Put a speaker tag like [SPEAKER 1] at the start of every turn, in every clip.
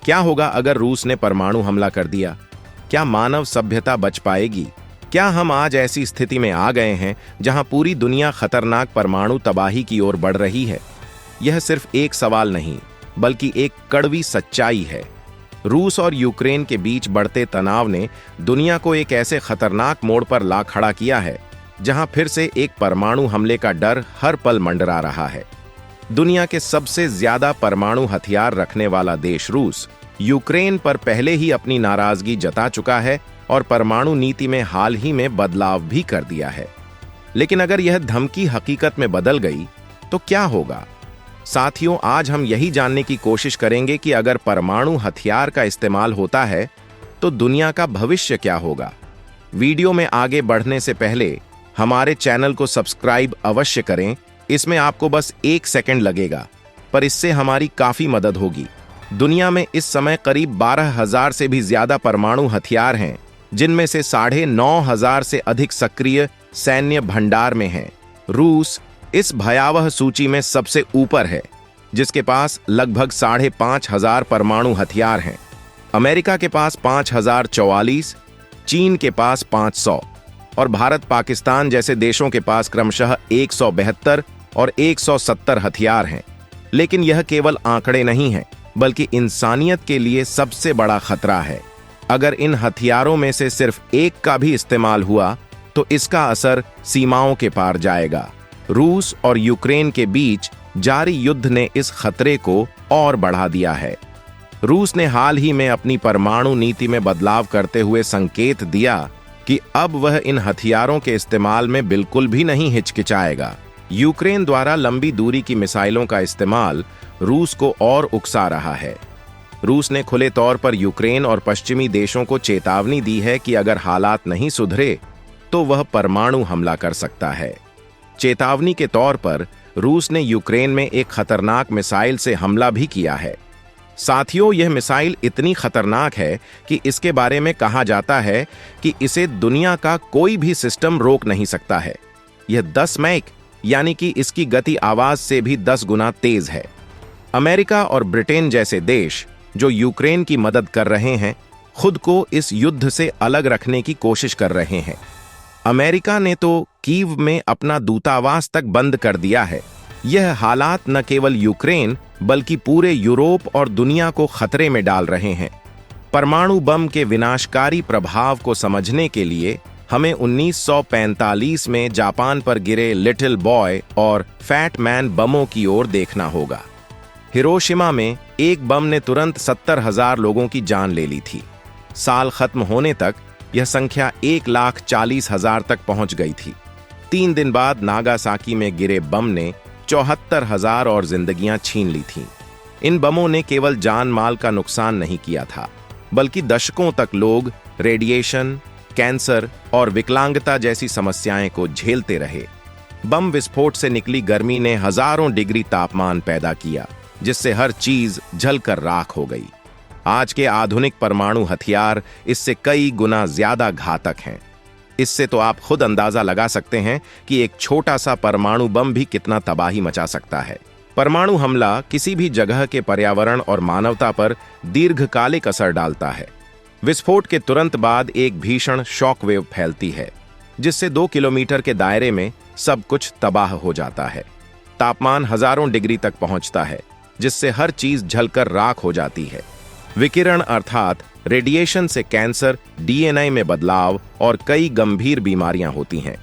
[SPEAKER 1] क्या होगा अगर रूस ने परमाणु हमला कर दिया? क्या मानव सभ्यता बच पाएगी? क्या हम आज ऐसी स्थिति में आ गए हैं जहां पूरी दुनिया खतरनाक परमाणु तबाही की ओर बढ़ रही है? यह सिर्फ एक सवाल नहीं, बल्कि एक कड़वी सच्चाई है। रूस और यूक्रेन के बीच बढ़ते तनाव ने दुनिया को एक ऐसे खतरनाक मोड़ पर ला खड़ा किया है जहां फिर से एक परमाणु हमले का डर हर पल मंडरा रहा है। दुनिया के सबसे ज्यादा परमाणु हथियार रखने वाला देश रूस यूक्रेन पर पहले ही अपनी नाराजगी जता चुका है और परमाणु नीति में हाल ही में बदलाव भी कर दिया है। लेकिन अगर यह धमकी हकीकत में बदल गई तो क्या होगा? साथियों, आज हम यही जानने की कोशिश करेंगे कि अगर परमाणु हथियार का इस्तेमाल होता है तो दुनिया का भविष्य क्या होगा। वीडियो में आगे बढ़ने से पहले हमारे चैनल को सब्सक्राइब अवश्य करें। इसमें आपको बस 1 सेकंड लगेगा, पर इससे हमारी काफी मदद होगी। दुनिया में इस समय करीब 12,000 से भी ज्यादा परमाणु हथियार हैं, जिनमें से 9,500 से अधिक सक्रिय सैन्य भंडार में हैं। रूस इस भयावह सूची में सबसे ऊपर है, जिसके पास लगभग 5,500 परमाणु हथियार हैं। अमेरिका के पास 5,044, चीन के पास 500 और भारत पाकिस्तान जैसे देशों के पास क्रमशः 172 और 170 हथियार हैं। लेकिन यह केवल आंकड़े नहीं हैं, बल्कि इंसानियत के लिए सबसे बड़ा खतरा है। अगर इन हथियारों में से सिर्फ एक का भी इस्तेमाल हुआ तो इसका असर सीमाओं के पार जाएगा। रूस और यूक्रेन के बीच जारी युद्ध ने इस खतरे को और बढ़ा दिया है। रूस ने हाल ही में अपनी परमाणु नीति में बदलाव करते हुए संकेत दिया कि अब वह इन हथियारों के इस्तेमाल में बिल्कुल भी नहीं हिचकिचाएगा। यूक्रेन द्वारा लंबी दूरी की मिसाइलों का इस्तेमाल रूस को और उकसा रहा है। रूस ने खुले तौर पर यूक्रेन और पश्चिमी देशों को चेतावनी दी है कि अगर हालात नहीं सुधरे तो वह परमाणु हमला कर सकता है। चेतावनी के तौर पर रूस ने यूक्रेन में एक खतरनाक मिसाइल से हमला भी किया है। साथियों, यह मिसाइल इतनी खतरनाक है कि इसके बारे में कहा जाता है कि इसे दुनिया का कोई भी सिस्टम रोक नहीं सकता है। यह 10 मैक यानी कि इसकी गति आवाज से भी 10 गुना तेज है। अमेरिका और ब्रिटेन जैसे देश जो यूक्रेन की मदद कर रहे हैं, खुद को इस युद्ध से अलग रखने की कोशिश कर रहे हैं। अमेरिका ने तो कीव में अपना दूतावास तक बंद कर दिया है। यह हालात न केवल यूक्रेन बल्कि पूरे यूरोप और दुनिया को खतरे में डाल रहे हैं। परमाणु बम के विनाशकारी प्रभाव को समझने के लिए हमें 1945 में जापान पर गिरे लिटिल बॉय और फैट मैन बमों की ओर देखना होगा। हिरोशिमा में एक बम ने तुरंत 70,000 लोगों की जान ले ली थी। साल खत्म होने तक यह संख्या 1,40,000 तक पहुंच गई थी। 3 दिन बाद नागासाकी में गिरे बम ने 74,000 और जिंदगियां छीन ली थीं। इन बमों ने केवल जान माल का नुकसान नहीं किया था, बल्कि दशकों तक लोग रेडिएशन, कैंसर और विकलांगता जैसी समस्याएं को झेलते रहे। बम विस्फोट से निकली गर्मी ने हजारों डिग्री तापमान पैदा किया, जिससे हर चीज जलकर राख हो गई। आज के आधुनिक परमाणु हथियार इससे कई गुना ज्यादा घातक हैं। इससे तो आप खुद अंदाजा लगा सकते हैं कि एक छोटा सा परमाणु बम भी कितना तबाही मचा सकता है। परमाणु हमला किसी भी जगह के पर्यावरण और मानवता पर दीर्घकालिक असर डालता है। विस्फोट के तुरंत बाद एक भीषण शॉक वेव फैलती है, जिससे 2 किलोमीटर के दायरे में सब कुछ तबाह हो जाता है। तापमान हजारों डिग्री तक पहुंचता है, जिससे हर चीज जलकर राख हो जाती है। विकिरण अर्थात रेडिएशन से कैंसर, डीएनए में बदलाव और कई गंभीर बीमारियां होती हैं।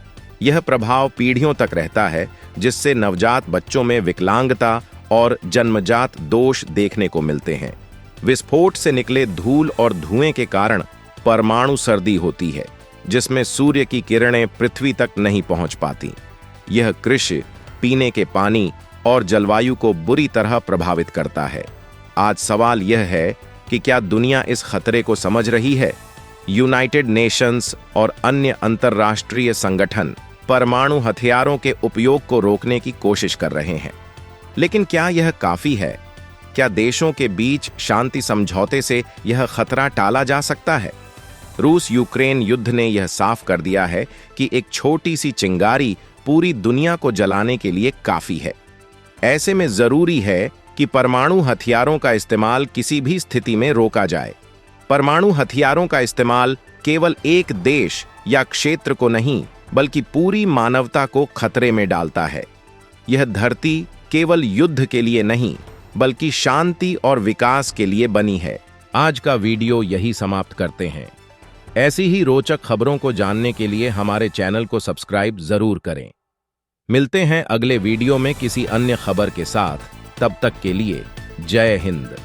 [SPEAKER 1] यह प्रभाव पीढ़ियों तक रहता है, जिससे नवजात बच्चों में विकलांगता और जन्मजात दोष देखने को मिलते हैं। विस्फोट से निकले धूल और धुएं के कारण परमाणु सर्दी होती है, जिसमें सूर्य की किरणें पृथ्वी तक नहीं पहुंच पाती। यह कृषि, पीने के पानी और जलवायु को बुरी तरह प्रभावित करता है। आज सवाल यह है कि क्या दुनिया इस खतरे को समझ रही है? यूनाइटेड नेशंस और अन्य अंतर्राष्ट्रीय संगठन परमाणु हथियारों के उपयोग को रोकने की कोशिश कर रहे हैं। लेकिन क्या यह काफी है? क्या देशों के बीच शांति समझौते से यह खतरा टाला जा सकता है? रूस यूक्रेन युद्ध ने यह साफ कर दिया है कि एक छोटी सी चिंगारी पूरी दुनिया को जलाने के लिए काफी है। ऐसे में जरूरी है कि परमाणु हथियारों का इस्तेमाल किसी भी स्थिति में रोका जाए। परमाणु हथियारों का इस्तेमाल केवल एक देश या क्षेत्र को नहीं, बल्कि पूरी मानवता को खतरे में डालता है। यह धरती केवल युद्ध के लिए नहीं, बल्कि शांति और विकास के लिए बनी है। आज का वीडियो यही समाप्त करते हैं। ऐसी ही रोचक खबरों को जानने के लिए हमारे चैनल को सब्सक्राइब जरूर करें। मिलते हैं अगले वीडियो में किसी अन्य खबर के साथ। तब तक के लिए जय हिंद।